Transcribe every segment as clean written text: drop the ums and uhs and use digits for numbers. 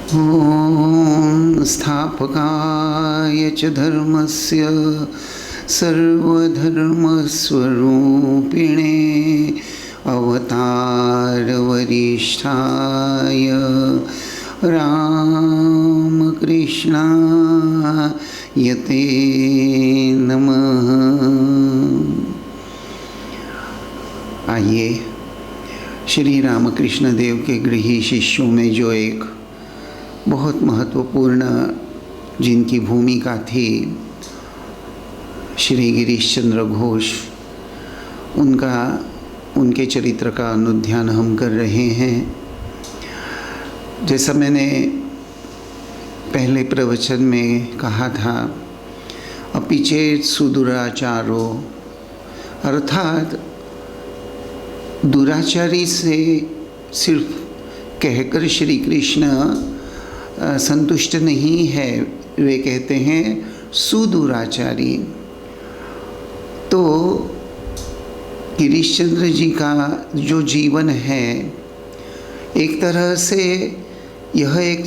ॐ स्थापकाय च धर्मस्य सर्वधर्मस्वरूपिणे अवतारवरिष्ठाय रामकृष्णाय ते नमः। आइए, श्री रामकृष्ण देव के गृही शिष्यों में जो एक बहुत महत्वपूर्ण जिनकी भूमिका थी, श्री गिरीश चंद्र घोष, उनके चरित्र का अनुध्यान हम कर रहे हैं। जैसा मैंने पहले प्रवचन में कहा था, अपि चेत् सुदुराचारो, अर्थात दुराचारी से सिर्फ कहकर श्री कृष्ण संतुष्ट नहीं है, वे कहते हैं सुदुराचारी। तो गिरीश चंद्र जी का जो जीवन है, एक तरह से यह एक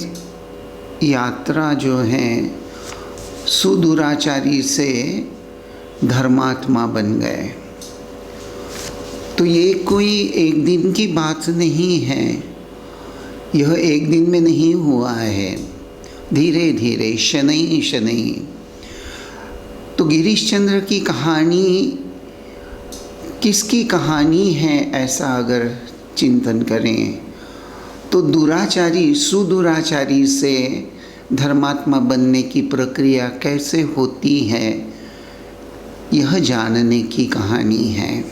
यात्रा जो है सुदुराचारी से धर्मात्मा बन गए। तो ये कोई एक दिन की बात नहीं है, यह एक दिन में नहीं हुआ है, धीरे धीरे शनै शनै। तो गिरीश चंद्र की कहानी किसकी कहानी है, ऐसा अगर चिंतन करें तो दुराचारी सुदुराचारी से धर्मात्मा बनने की प्रक्रिया कैसे होती है, यह जानने की कहानी है।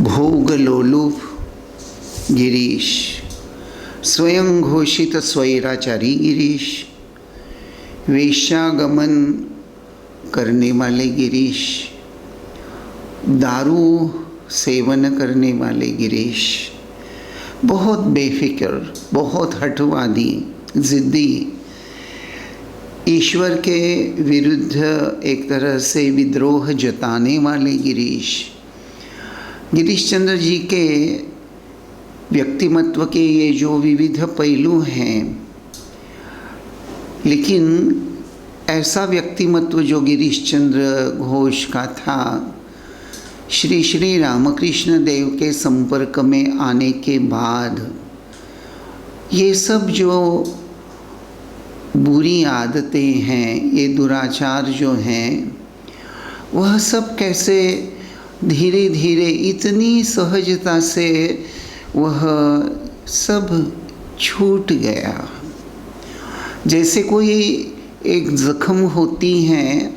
भोग लोलुप गिरीश, स्वयं घोषित स्वैराचारी गिरीश, वेश्यागमन करने वाले गिरीश, दारू सेवन करने वाले गिरीश, बहुत बेफिक्र, बहुत हठवादी, ज़िद्दी, ईश्वर के विरुद्ध एक तरह से विद्रोह जताने वाले गिरीश। गिरीश चंद्र जी के व्यक्तिमत्व के ये जो विविध पहलू हैं, लेकिन ऐसा व्यक्तिमत्व जो गिरीश चंद्र घोष का था, श्री श्री रामकृष्ण देव के संपर्क में आने के बाद ये सब जो बुरी आदतें हैं, ये दुराचार जो हैं, वह सब कैसे धीरे धीरे इतनी सहजता से वह सब छूट गया। जैसे कोई एक ज़ख्म होती है,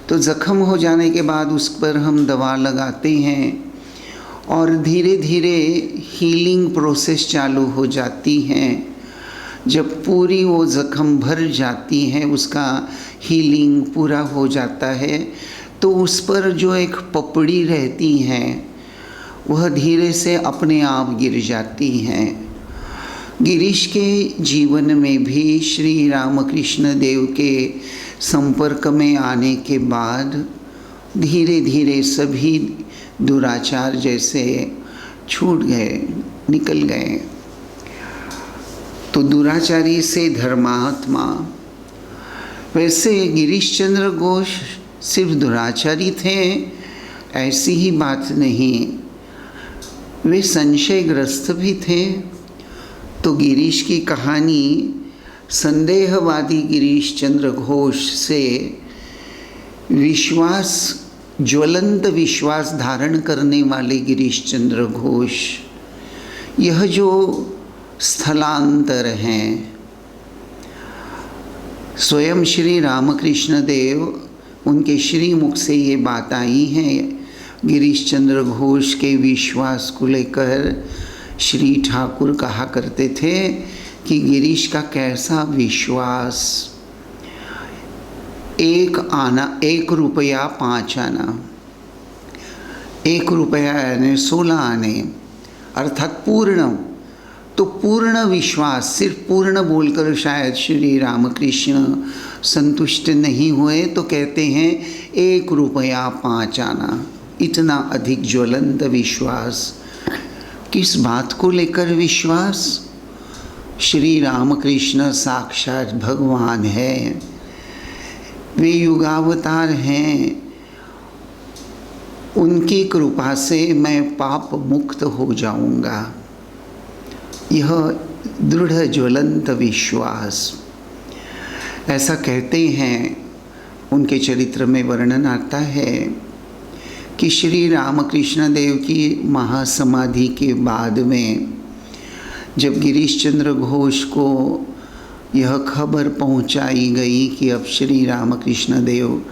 तो ज़ख्म हो जाने के बाद उस पर हम दवा लगाते हैं और धीरे धीरे हीलिंग प्रोसेस चालू हो जाती है। जब पूरी वो ज़ख्म भर जाती है, उसका हीलिंग पूरा हो जाता है, तो उस पर जो एक पपड़ी रहती है वह धीरे से अपने आप गिर जाती हैं। गिरीश के जीवन में भी श्री रामकृष्ण देव के संपर्क में आने के बाद धीरे धीरे सभी दुराचार जैसे छूट गए, निकल गए। तो दुराचारी से धर्मात्मा। वैसे गिरीश चंद्र घोष सिर्फ दुराचारी थे, ऐसी ही बात नहीं, वे संशयग्रस्त भी थे। तो गिरीश की कहानी संदेहवादी गिरीश चंद्र घोष से विश्वास, ज्वलंत विश्वास धारण करने वाले गिरीश चंद्र घोष, यह जो स्थलांतर हैं, स्वयं श्री रामकृष्ण देव, उनके श्रीमुख से ये बात आई है। गिरीश चंद्र घोष के विश्वास को लेकर श्री ठाकुर कहा करते थे कि गिरीश का कैसा विश्वास, 1 आना 1 रुपया 5 आना, 1 रुपया यानी 16 आने, अर्थात पूर्ण। तो पूर्ण विश्वास, सिर्फ पूर्ण बोलकर शायद श्री रामकृष्ण संतुष्ट नहीं हुए, तो कहते हैं 1 रुपया 5 आना। इतना अधिक ज्वलंत विश्वास, किस बात को लेकर विश्वास? श्री रामकृष्ण साक्षात भगवान है, वे युगावतार हैं। उनकी कृपा से मैं पाप मुक्त हो जाऊंगा, यह दृढ़ ज्वलंत विश्वास। ऐसा कहते हैं, उनके चरित्र में वर्णन आता है कि श्री रामकृष्ण देव की महासमाधि के बाद में जब गिरीश चंद्र घोष को यह खबर पहुंचाई गई कि अब श्री रामकृष्ण देव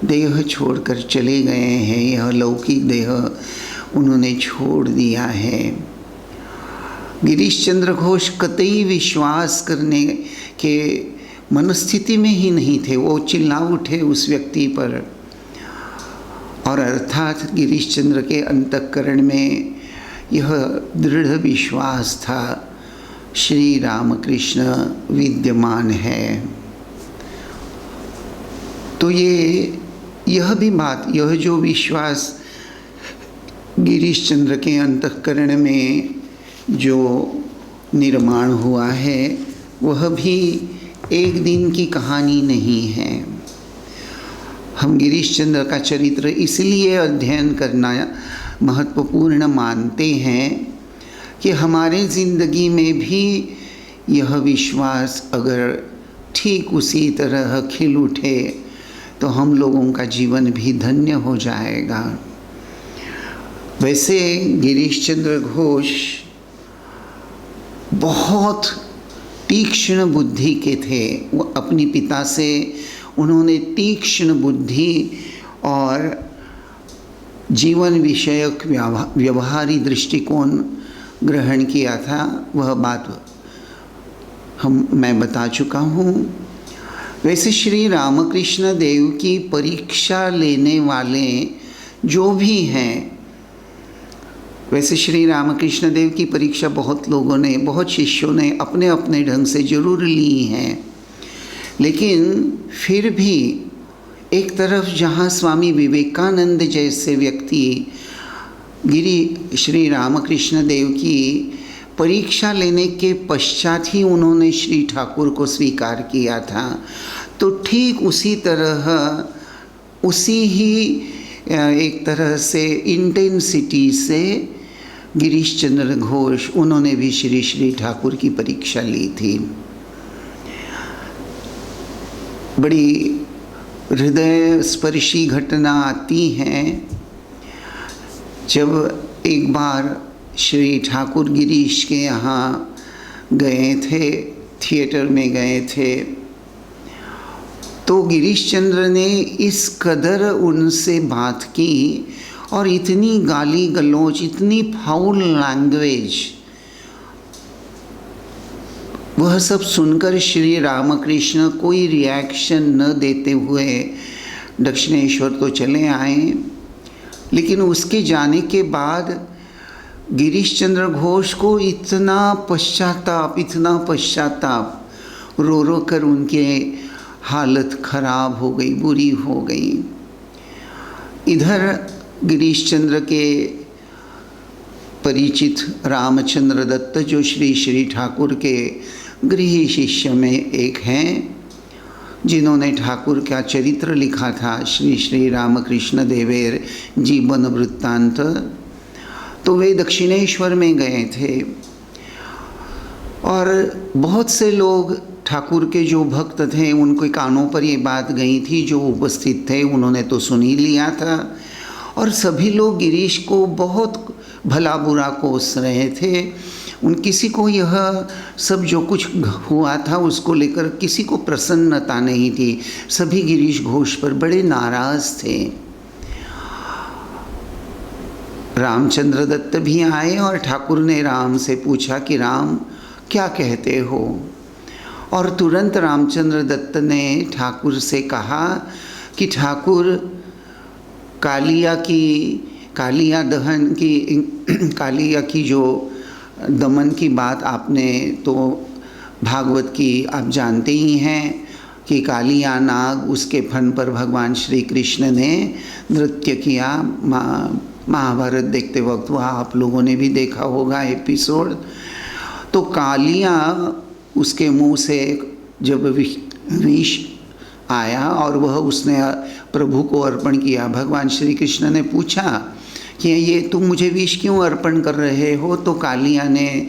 देह छोड़कर चले गए हैं, यह लौकिक देह उन्होंने छोड़ दिया है, गिरीश चंद्र घोष कतई विश्वास करने के मनस्थिति में ही नहीं थे। वो चिल्ला उठे उस व्यक्ति पर, और अर्थात गिरीश चंद्र के अंतःकरण में यह दृढ़ विश्वास था, श्री रामकृष्ण विद्यमान है। तो यह भी बात, यह जो विश्वास गिरीश चंद्र के अंतःकरण में जो निर्माण हुआ है, वह भी एक दिन की कहानी नहीं है। हम गिरीश चंद्र का चरित्र इसलिए अध्ययन करना महत्वपूर्ण मानते हैं कि हमारे ज़िंदगी में भी यह विश्वास अगर ठीक उसी तरह खिल उठे तो हम लोगों का जीवन भी धन्य हो जाएगा। वैसे गिरीश चंद्र घोष बहुत तीक्ष्ण बुद्धि के थे। वो अपने पिता से उन्होंने तीक्ष्ण बुद्धि और जीवन विषयक व्यवहारी दृष्टिकोण ग्रहण किया था। वह बात मैं बता चुका हूँ। वैसे श्री रामकृष्ण देव की परीक्षा लेने वाले जो भी हैं, वैसे श्री रामकृष्ण देव की परीक्षा बहुत लोगों ने, बहुत शिष्यों ने अपने अपने ढंग से जरूर ली हैं, लेकिन फिर भी एक तरफ जहाँ स्वामी विवेकानंद जैसे व्यक्ति श्री रामकृष्ण देव की परीक्षा लेने के पश्चात ही उन्होंने श्री ठाकुर को स्वीकार किया था, तो ठीक उसी तरह, उसी ही एक तरह से इंटेंसिटी से गिरीश चंद्र घोष उन्होंने भी श्री श्री ठाकुर की परीक्षा ली थी। बड़ी हृदय स्पर्शी घटना आती है जब एक बार श्री ठाकुर गिरीश के यहाँ गए थे, थिएटर में गए थे, तो गिरीश चंद्र ने इस कदर उनसे बात की और इतनी गाली गलौज, इतनी फाउल लैंग्वेज, वह सब सुनकर श्री रामकृष्ण कोई रिएक्शन न देते हुए दक्षिणेश्वर तो चले आए। लेकिन उसके जाने के बाद गिरीश चंद्र घोष को इतना पश्चाताप, रो रो कर उनके हालत खराब हो गई, बुरी हो गई। इधर गिरीश चंद्र के परिचित रामचंद्र दत्त, जो श्री श्री ठाकुर के गृह शिष्य में एक हैं, जिन्होंने ठाकुर का चरित्र लिखा था, श्री श्री रामकृष्ण देवेर जीवन वृत्तांत, तो वे दक्षिणेश्वर में गए थे और बहुत से लोग ठाकुर के जो भक्त थे उनके कानों पर ये बात गई थी, जो उपस्थित थे उन्होंने तो सुन ही लिया था, और सभी लोग गिरीश को बहुत भला बुरा कोस रहे थे। किसी को यह सब जो कुछ हुआ था उसको लेकर किसी को प्रसन्नता नहीं थी, सभी गिरीश घोष पर बड़े नाराज थे। रामचंद्र दत्त भी आए और ठाकुर ने राम से पूछा कि राम क्या कहते हो, और तुरंत रामचंद्र दत्त ने ठाकुर से कहा कि ठाकुर, कालिया की जो दमन की बात आपने तो भागवत की आप जानते ही हैं कि कालिया नाग, उसके फन पर भगवान श्री कृष्ण ने नृत्य किया। महाभारत देखते वक्त वह आप लोगों ने भी देखा होगा एपिसोड। तो कालिया उसके मुंह से जब विष आया और वह उसने प्रभु को अर्पण किया, भगवान श्री कृष्ण ने पूछा कि ये तुम मुझे विष क्यों अर्पण कर रहे हो? तो कालिया ने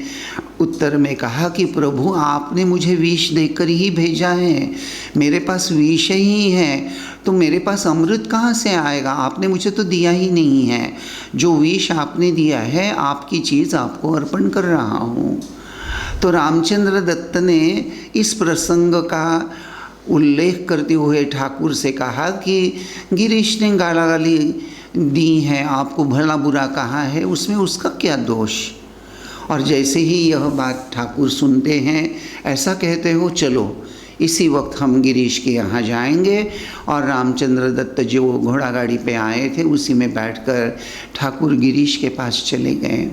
उत्तर में कहा कि प्रभु आपने मुझे विष देकर ही भेजा है, मेरे पास विष ही है, तो मेरे पास अमृत कहाँ से आएगा? आपने मुझे तो दिया ही नहीं है, जो विष आपने दिया है आपकी चीज़ आपको अर्पण कर रहा हूँ। तो रामचंद्र दत्त ने इस प्रसंग का उल्लेख करते हुए ठाकुर से कहा कि गिरीश ने गालागाली दी है, आपको भला बुरा कहा है, उसमें उसका क्या दोष? और जैसे ही यह बात ठाकुर सुनते हैं, ऐसा कहते हो चलो इसी वक्त हम गिरीश के यहाँ जाएंगे। और रामचंद्र दत्त जो घोड़ा गाड़ी पे आए थे उसी में बैठकर ठाकुर गिरीश के पास चले गए।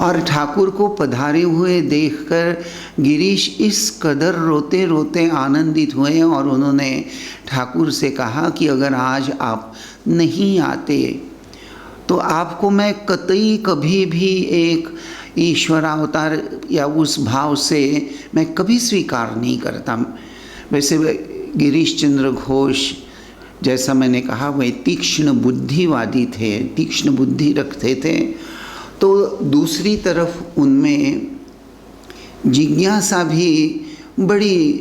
और ठाकुर को पधारे हुए देखकर गिरीश इस कदर रोते रोते आनंदित हुए और उन्होंने ठाकुर से कहा कि अगर आज आप नहीं आते तो आपको मैं कतई कभी भी एक ईश्वरावतार या उस भाव से मैं कभी स्वीकार नहीं करता। वैसे गिरीश चंद्र घोष, जैसा मैंने कहा, वे तीक्ष्ण बुद्धिवादी थे, तीक्ष्ण बुद्धि रखते थे। तो दूसरी तरफ उनमें जिज्ञासा भी बड़ी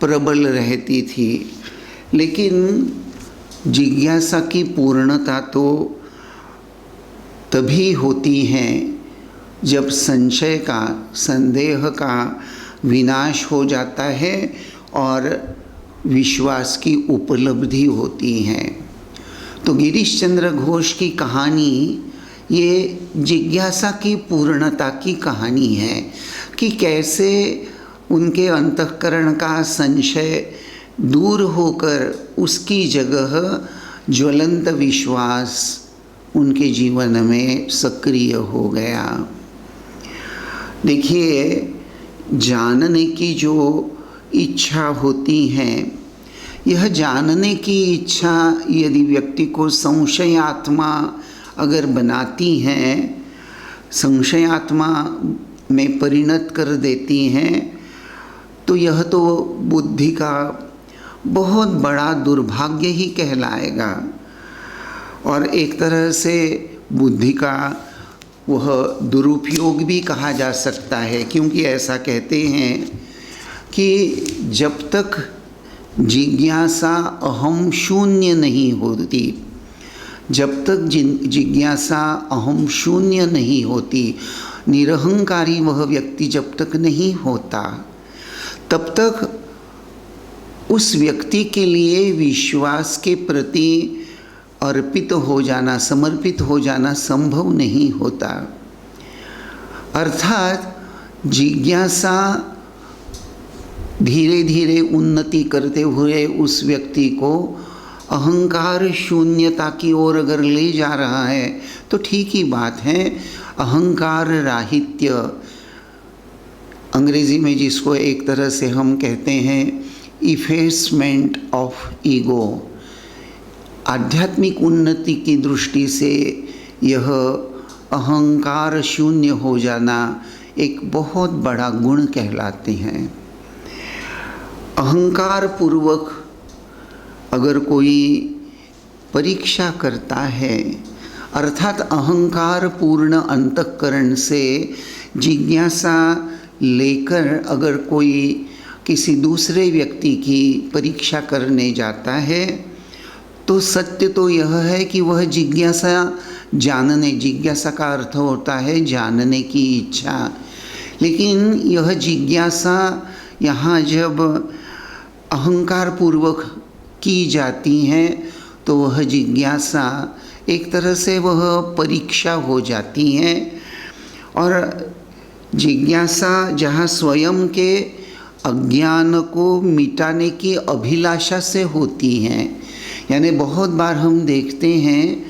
प्रबल रहती थी, लेकिन जिज्ञासा की पूर्णता तो तभी होती है जब संशय का, संदेह का विनाश हो जाता है और विश्वास की उपलब्धि होती है। तो गिरीश चंद्र घोष की कहानी ये जिज्ञासा की पूर्णता की कहानी है कि कैसे उनके अंतःकरण का संशय दूर होकर उसकी जगह ज्वलंत विश्वास उनके जीवन में सक्रिय हो गया। देखिए, जानने की जो इच्छा होती है, यह जानने की इच्छा यदि व्यक्ति को संशयात्मा अगर बनाती हैं, संशयात्मा में परिणत कर देती हैं, तो यह तो बुद्धि का बहुत बड़ा दुर्भाग्य ही कहलाएगा और एक तरह से बुद्धि का वह दुरुपयोग भी कहा जा सकता है। क्योंकि ऐसा कहते हैं कि जब तक जिज्ञासा अहम शून्य नहीं होती, जब तक जिज्ञासा अहम शून्य नहीं होती, निरहंकारी वह व्यक्ति जब तक नहीं होता, तब तक उस व्यक्ति के लिए विश्वास के प्रति अर्पित हो जाना, समर्पित हो जाना संभव नहीं होता। अर्थात जिज्ञासा धीरे धीरे उन्नति करते हुए उस व्यक्ति को अहंकार शून्यता की ओर अगर ले जा रहा है तो ठीक ही बात है। अहंकार राहित्य, अंग्रेजी में जिसको एक तरह से हम कहते हैं इफेसमेंट ऑफ ईगो, आध्यात्मिक उन्नति की दृष्टि से यह अहंकार शून्य हो जाना एक बहुत बड़ा गुण कहलाते हैं। अहंकार पूर्वक अगर कोई परीक्षा करता है, अर्थात अहंकार पूर्ण अंतःकरण से जिज्ञासा लेकर अगर कोई किसी दूसरे व्यक्ति की परीक्षा करने जाता है, तो सत्य तो यह है कि वह जिज्ञासा जानने, जिज्ञासा का अर्थ होता है जानने की इच्छा, लेकिन यह जिज्ञासा यहाँ जब अहंकार पूर्वक की जाती है तो वह जिज्ञासा एक तरह से वह परीक्षा हो जाती है। और जिज्ञासा जहाँ स्वयं के अज्ञान को मिटाने की अभिलाषा से होती है, यानी बहुत बार हम देखते हैं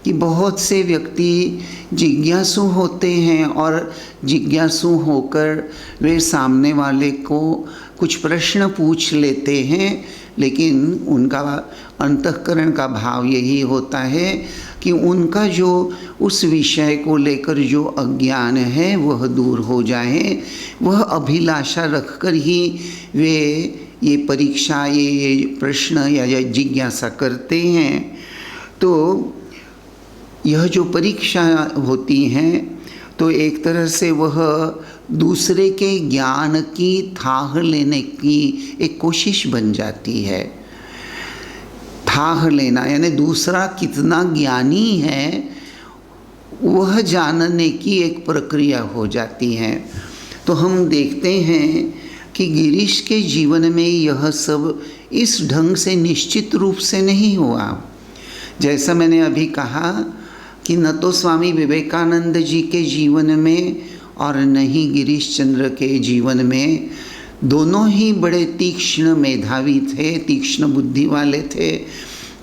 कि बहुत से व्यक्ति जिज्ञासु होते हैं और जिज्ञासु होकर वे सामने वाले को कुछ प्रश्न पूछ लेते हैं, लेकिन उनका अंतःकरण का भाव यही होता है कि उनका जो उस विषय को लेकर जो अज्ञान है वह दूर हो जाए। वह अभिलाषा रखकर ही वे ये परीक्षा, ये प्रश्न या जिज्ञासा करते हैं। तो यह जो परीक्षा होती हैं तो एक तरह से वह दूसरे के ज्ञान की थाह लेने की एक कोशिश बन जाती है। थाह लेना यानी दूसरा कितना ज्ञानी है वह जानने की एक प्रक्रिया हो जाती है। तो हम देखते हैं कि गिरीश के जीवन में यह सब इस ढंग से निश्चित रूप से नहीं हुआ। जैसा मैंने अभी कहा कि न तो स्वामी विवेकानंद जी के जीवन में और न ही गिरीश चंद्र के जीवन में, दोनों ही बड़े तीक्ष्ण मेधावी थे, तीक्ष्ण बुद्धि वाले थे।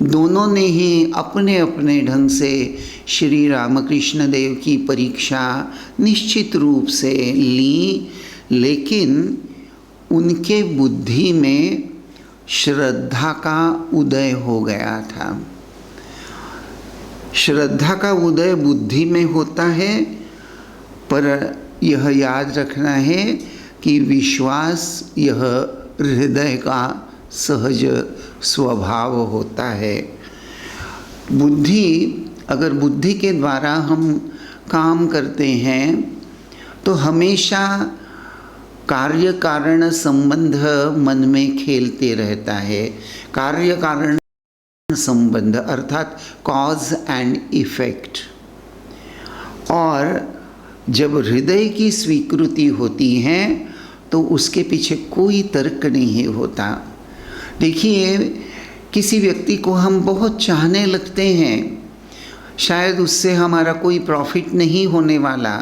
दोनों ने ही अपने अपने ढंग से श्री रामकृष्ण देव की परीक्षा निश्चित रूप से ली, लेकिन उनके बुद्धि में श्रद्धा का उदय हो गया था। श्रद्धा का उदय बुद्धि में होता है, पर यह याद रखना है कि विश्वास यह हृदय का सहज स्वभाव होता है। अगर बुद्धि के द्वारा हम काम करते हैं तो हमेशा कार्य कारण संबंध मन में खेलते रहता है। कार्य कारण संबंध अर्थात कॉज एंड इफेक्ट। और जब हृदय की स्वीकृति होती है तो उसके पीछे कोई तर्क नहीं होता। देखिए, किसी व्यक्ति को हम बहुत चाहने लगते हैं, शायद उससे हमारा कोई प्रॉफिट नहीं होने वाला,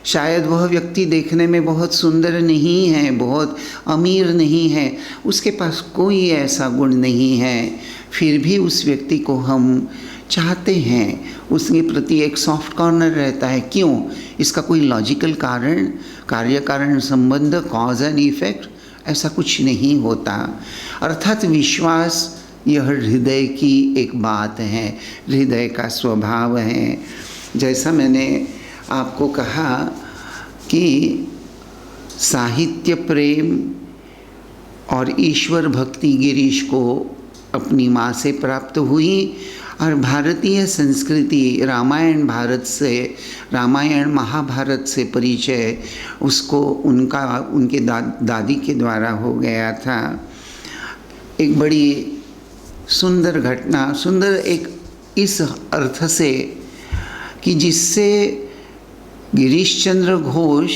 शायद वह व्यक्ति देखने में बहुत सुंदर नहीं है, बहुत अमीर नहीं है, उसके पास कोई ऐसा गुण नहीं है, फिर भी उस व्यक्ति को हम चाहते हैं, उसके प्रति एक सॉफ्ट कॉर्नर रहता है। क्यों? इसका कोई लॉजिकल कारण, कार्य कारण संबंध, कॉज एंड इफेक्ट ऐसा कुछ नहीं होता। अर्थात विश्वास यह हृदय की एक बात है, हृदय का स्वभाव है। जैसा मैंने आपको कहा कि साहित्य प्रेम और ईश्वर भक्ति गिरीश को अपनी माँ से प्राप्त हुई, और भारतीय संस्कृति रामायण महाभारत से परिचय उसको उनके दादी के द्वारा हो गया था। एक बड़ी सुंदर घटना, सुंदर एक इस अर्थ से कि जिससे गिरीश चंद्र घोष,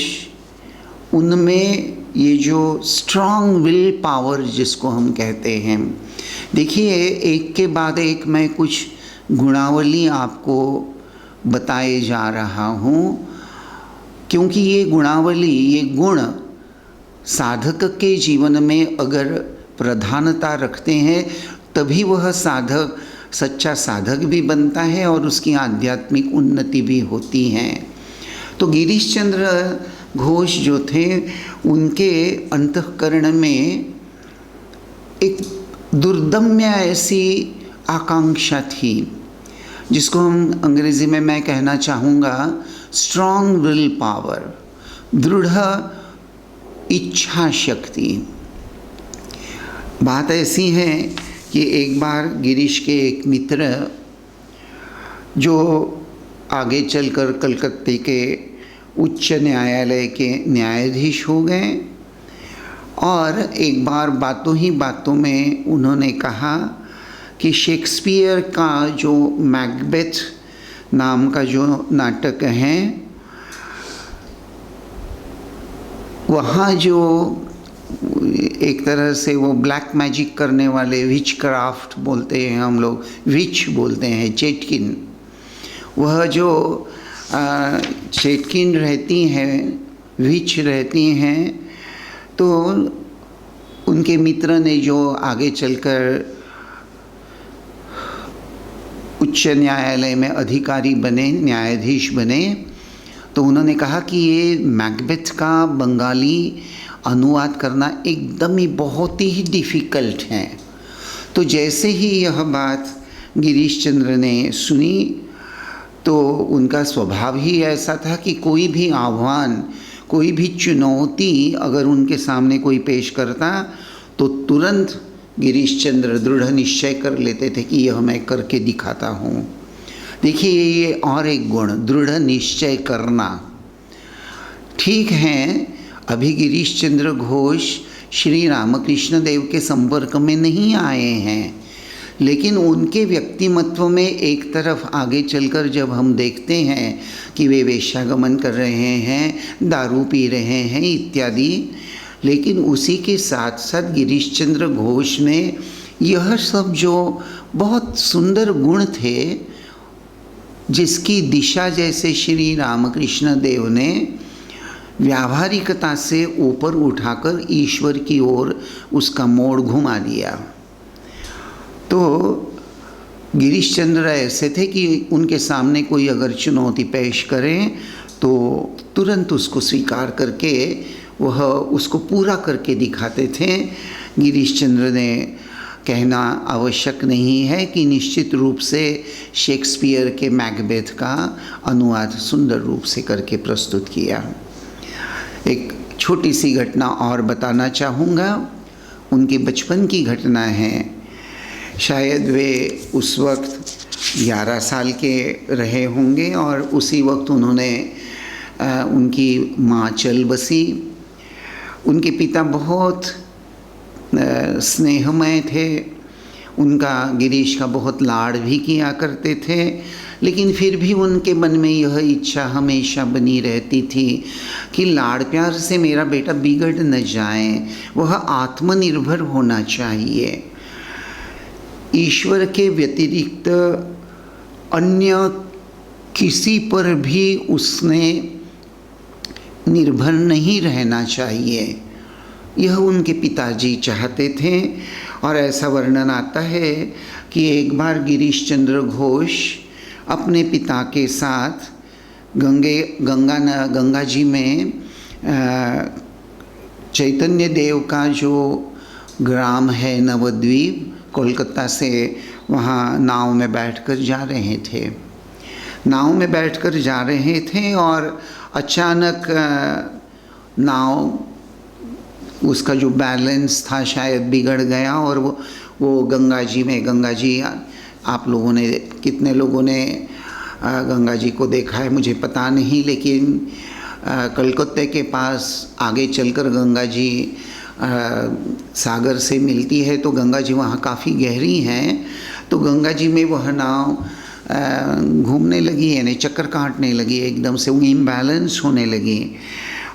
उनमें ये जो स्ट्रॉन्ग विल पावर जिसको हम कहते हैं, देखिए एक के बाद एक मैं कुछ गुणावली आपको बताए जा रहा हूँ, क्योंकि ये गुणावली, ये गुण साधक के जीवन में अगर प्रधानता रखते हैं तभी वह साधक सच्चा साधक भी बनता है और उसकी आध्यात्मिक उन्नति भी होती है। तो गिरीश चंद्र घोष जो थे, उनके अंतःकरण में एक दुर्दम्य ऐसी आकांक्षा थी जिसको हम अंग्रेजी में मैं कहना चाहूँगा स्ट्रॉन्ग विल पावर, दृढ़ इच्छा शक्ति। बात ऐसी है कि एक बार गिरीश के एक मित्र जो आगे चलकर कलकत्ते के उच्च न्यायालय के न्यायाधीश हो गए, और एक बार बातों ही बातों में उन्होंने कहा कि शेक्सपियर का जो मैकबेथ नाम का जो नाटक है, वहाँ जो एक तरह से वो ब्लैक मैजिक करने वाले, विच क्राफ्ट बोलते हैं हम लोग, विच बोलते हैं, चेटकिन, वह जो चेटकिन रहती हैं, विच रहती हैं, तो उनके मित्र ने जो आगे चलकर उच्च न्यायालय में अधिकारी बने, न्यायाधीश बने, तो उन्होंने कहा कि ये मैकबेथ का बंगाली अनुवाद करना एकदम ही बहुत ही डिफ़िकल्ट है। तो जैसे ही यह बात गिरीश चंद्र ने सुनी तो उनका स्वभाव ही ऐसा था कि कोई भी आह्वान, कोई भी चुनौती अगर उनके सामने कोई पेश करता तो तुरंत गिरीश चंद्र दृढ़ निश्चय कर लेते थे कि यह मैं करके दिखाता हूँ। देखिए ये और एक गुण, दृढ़ निश्चय करना। ठीक है, अभी गिरीश चंद्र घोष श्री रामकृष्ण देव के संपर्क में नहीं आए हैं, लेकिन उनके व्यक्तिमत्व में एक तरफ आगे चलकर जब हम देखते हैं कि वे वेश्यागमन कर रहे हैं, दारू पी रहे हैं इत्यादि, लेकिन उसी के साथ साथ गिरीश चंद्र घोष में यह सब जो बहुत सुंदर गुण थे, जिसकी दिशा जैसे श्री रामकृष्ण देव ने व्यावहारिकता से ऊपर उठाकर ईश्वर की ओर उसका मोड़ घुमा दिया। तो गिरीश चंद्र ऐसे थे कि उनके सामने कोई अगर चुनौती पेश करें तो तुरंत उसको स्वीकार करके वह उसको पूरा करके दिखाते थे। गिरीश चंद्र ने कहना आवश्यक नहीं है कि निश्चित रूप से शेक्सपियर के मैकबेथ का अनुवाद सुंदर रूप से करके प्रस्तुत किया। एक छोटी सी घटना और बताना चाहूँगा, उनके बचपन की घटना है। शायद वे उस वक्त 11 साल के रहे होंगे और उसी वक्त उन्होंने उनकी माँ चल बसी। उनके पिता बहुत स्नेहमय थे, उनका गिरीश का बहुत लाड़ भी किया करते थे, लेकिन फिर भी उनके मन में यह इच्छा हमेशा बनी रहती थी कि लाड़ प्यार से मेरा बेटा बिगड़ न जाए, वह आत्मनिर्भर होना चाहिए। ईश्वर के व्यतिरिक्त अन्य किसी पर भी उसने निर्भर नहीं रहना चाहिए, यह उनके पिताजी चाहते थे। और ऐसा वर्णन आता है कि एक बार गिरीश चंद्र घोष अपने पिता के साथ गंगा जी में चैतन्य देव का जो ग्राम है नवद्वीप, कोलकाता से वहाँ नाव में बैठकर जा रहे थे। नाव में बैठकर जा रहे थे और अचानक नाव उसका जो बैलेंस था शायद बिगड़ गया और वो गंगा जी आप लोगों ने, कितने लोगों ने गंगा जी को देखा है मुझे पता नहीं, लेकिन कलकत्ते के पास आगे चलकर गंगा जी सागर से मिलती है, तो गंगा जी वहाँ काफ़ी गहरी हैं। तो गंगा जी में वह नाव घूमने लगी, यानी चक्कर काटने लगी, एकदम से वो इम्बैलेंस होने लगी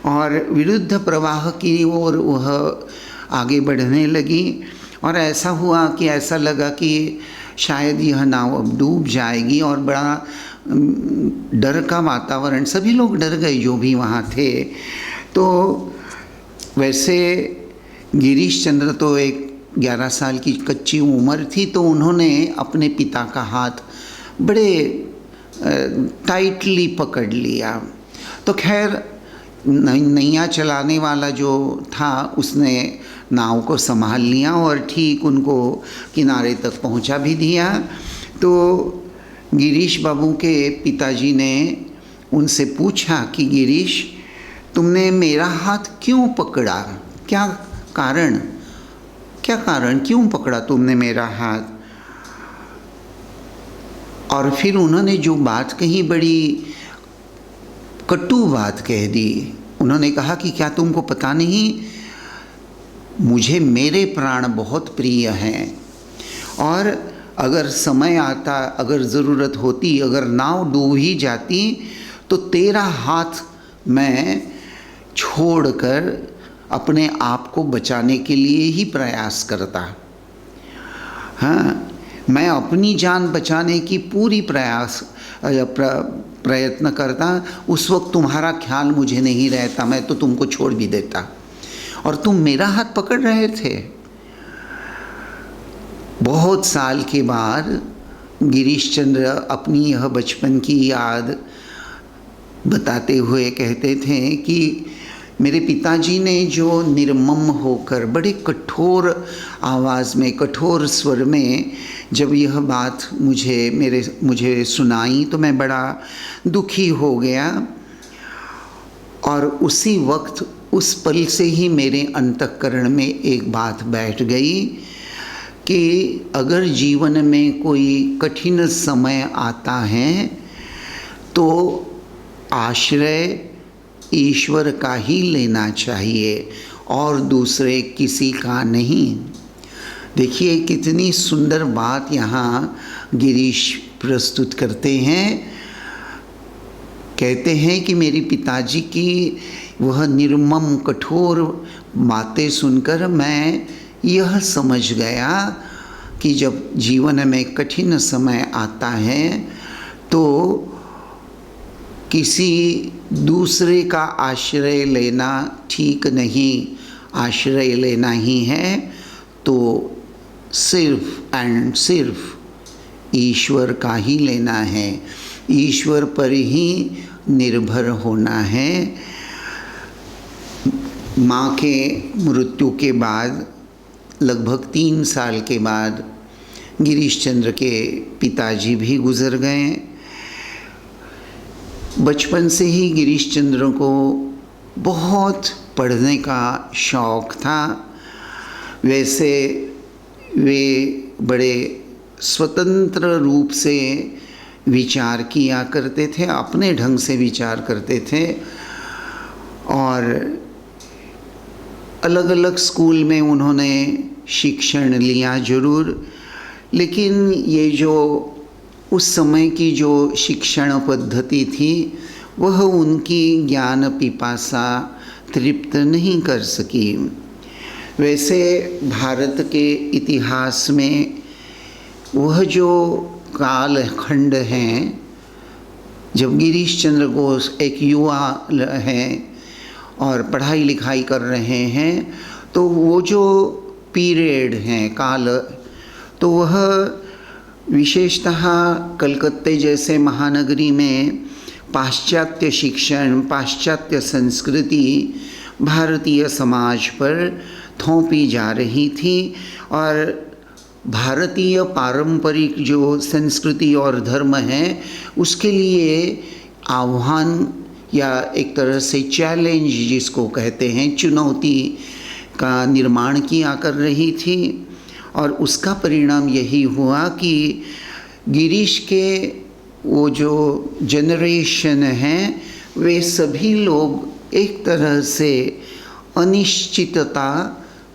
और विरुद्ध प्रवाह की ओर वह आगे बढ़ने लगी। और ऐसा हुआ कि ऐसा लगा कि शायद यह नाव अब डूब जाएगी और बड़ा डर का वातावरण, सभी लोग डर गए जो भी वहाँ थे। तो वैसे गिरीश चंद्र तो एक 11 साल की कच्ची उम्र थी, तो उन्होंने अपने पिता का हाथ बड़े टाइटली पकड़ लिया। तो खैर नैया चलाने वाला जो था उसने नाव को संभाल लिया और ठीक उनको किनारे तक पहुंचा भी दिया। तो गिरीश बाबू के पिताजी ने उनसे पूछा कि गिरीश, तुमने मेरा हाथ क्यों पकड़ा, क्या कारण क्यों पकड़ा तुमने मेरा हाथ? और फिर उन्होंने जो बात कही बड़ी कटु बात कह दी। उन्होंने कहा कि क्या तुमको पता नहीं, मुझे मेरे प्राण बहुत प्रिय हैं और अगर समय आता, अगर ज़रूरत होती, अगर नाव डूब ही जाती तो तेरा हाथ मैं छोड़कर अपने आप को बचाने के लिए ही प्रयास करता। हाँ, मैं अपनी जान बचाने की पूरी प्रयत्न करता। उस वक्त तुम्हारा ख्याल मुझे नहीं रहता, मैं तो तुमको छोड़ भी देता और तुम मेरा हाथ पकड़ रहे थे। बहुत साल के बाद गिरीश चंद्र अपनी यह बचपन की याद बताते हुए कहते थे कि मेरे पिताजी ने जो निर्मम होकर बड़े कठोर आवाज़ में, कठोर स्वर में जब यह बात मुझे सुनाई तो मैं बड़ा दुखी हो गया। और उसी वक्त, उस पल से ही मेरे अंतःकरण में एक बात बैठ गई कि अगर जीवन में कोई कठिन समय आता है तो आश्रय ईश्वर का ही लेना चाहिए और दूसरे किसी का नहीं। देखिए कितनी सुंदर बात यहाँ गिरीश प्रस्तुत करते हैं। कहते हैं कि मेरे पिताजी की वह निर्मम कठोर बातें सुनकर मैं यह समझ गया कि जब जीवन में कठिन समय आता है तो किसी दूसरे का आश्रय लेना ठीक नहीं, आश्रय लेना ही है तो सिर्फ एंड सिर्फ ईश्वर का ही लेना है, ईश्वर पर ही निर्भर होना है। माँ के मृत्यु के बाद लगभग 3 साल के बाद गिरीश चंद्र के पिताजी भी गुजर गए। बचपन से ही गिरीश चंद्र को बहुत पढ़ने का शौक़ था। वैसे वे बड़े स्वतंत्र रूप से विचार किया करते थे, अपने ढंग से विचार करते थे और अलग अलग स्कूल में उन्होंने शिक्षण लिया जरूर, लेकिन ये जो उस समय की जो शिक्षण पद्धति थी वह उनकी ज्ञान पिपासा तृप्त नहीं कर सकी। वैसे भारत के इतिहास में वह जो कालखंड हैं जब गिरीश चंद्र घोष एक युवा हैं और पढ़ाई लिखाई कर रहे हैं, तो वो जो पीरियड हैं काल, तो वह विशेषतः कलकत्ते जैसे महानगरी में पाश्चात्य शिक्षण, पाश्चात्य संस्कृति भारतीय समाज पर थोपी जा रही थी और भारतीय पारंपरिक जो संस्कृति और धर्म है उसके लिए आह्वान या एक तरह से चैलेंज जिसको कहते हैं, चुनौती का निर्माण किया कर रही थी। और उसका परिणाम यही हुआ कि गिरीश के वो जो जनरेशन हैं वे सभी लोग एक तरह से अनिश्चितता,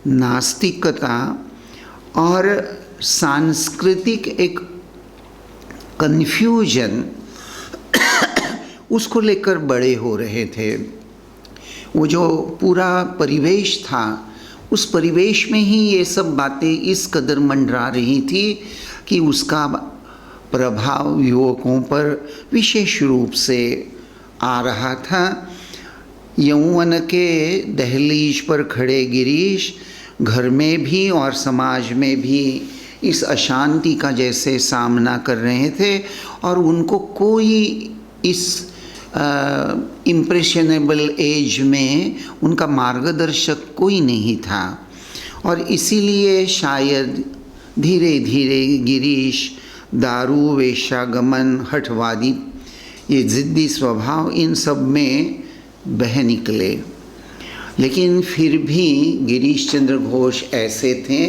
नास्तिकता और सांस्कृतिक एक कन्फ्यूजन उसको लेकर बड़े हो रहे थे। वो जो पूरा परिवेश था उस परिवेश में ही ये सब बातें इस कदर मंडरा रही थी कि उसका प्रभाव युवकों पर विशेष रूप से आ रहा था। यौवन के दहलीज पर खड़े गिरीश घर में भी और समाज में भी इस अशांति का जैसे सामना कर रहे थे और उनको कोई इस इम्प्रेशनेबल एज में उनका मार्गदर्शक कोई नहीं था। और इसीलिए शायद धीरे धीरे गिरीश दारू, वेश्यागमन, हठवादी, ये ज़िद्दी स्वभाव इन सब में बह निकले। लेकिन फिर भी गिरीश चंद्र घोष ऐसे थे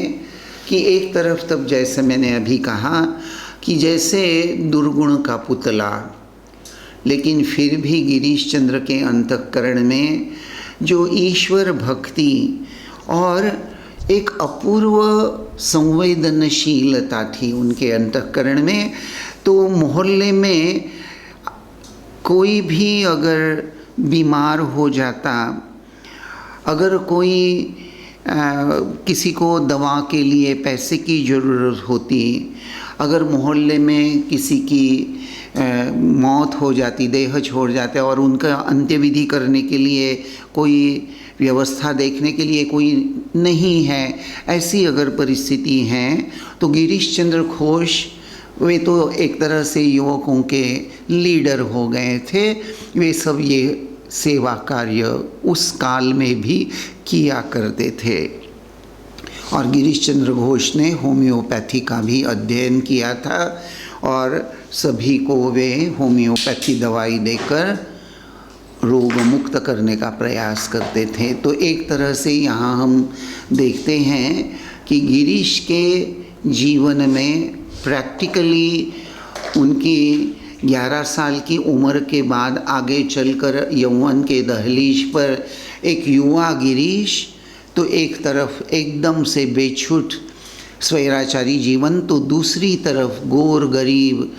कि एक तरफ तब जैसे मैंने अभी कहा कि जैसे दुर्गुण का पुतला, लेकिन फिर भी गिरीश चंद्र के अंतःकरण में जो ईश्वर भक्ति और एक अपूर्व संवेदनशीलता थी उनके अंतःकरण में। तो मोहल्ले में कोई भी अगर बीमार हो जाता, अगर कोई किसी को दवा के लिए पैसे की ज़रूरत होती, अगर मोहल्ले में किसी की मौत हो जाती, देह छोड़ जाते और उनका अंत्यविधि करने के लिए कोई व्यवस्था देखने के लिए कोई नहीं है, ऐसी अगर परिस्थिति है तो गिरीश चंद्र घोष वे तो एक तरह से युवकों के लीडर हो गए थे। वे सब ये सेवा कार्य उस काल में भी किया करते थे। और गिरीश चंद्र घोष ने होम्योपैथी का भी अध्ययन किया था और सभी को वे होम्योपैथी दवाई देकर रोग मुक्त करने का प्रयास करते थे। तो एक तरह से यहाँ हम देखते हैं कि गिरीश के जीवन में प्रैक्टिकली उनकी 11 साल की उम्र के बाद आगे चलकर यौवन के दहलीज पर एक युवा गिरीश, तो एक तरफ एकदम से बेछूट स्वैराचारी जीवन, तो दूसरी तरफ गोर गरीब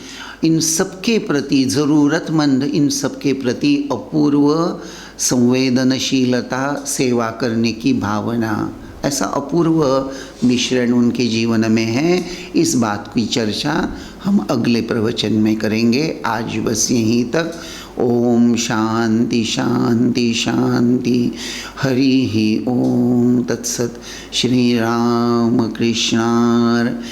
इन सबके प्रति ज़रूरतमंद, इन सबके प्रति अपूर्व संवेदनशीलता, सेवा करने की भावना, ऐसा अपूर्व मिश्रण उनके जीवन में है। इस बात की चर्चा हम अगले प्रवचन में करेंगे। आज बस यहीं तक। ओम शांति शांति शांति। हरि ही ओम तत्सत। श्री राम कृष्णार्पणमस्तु।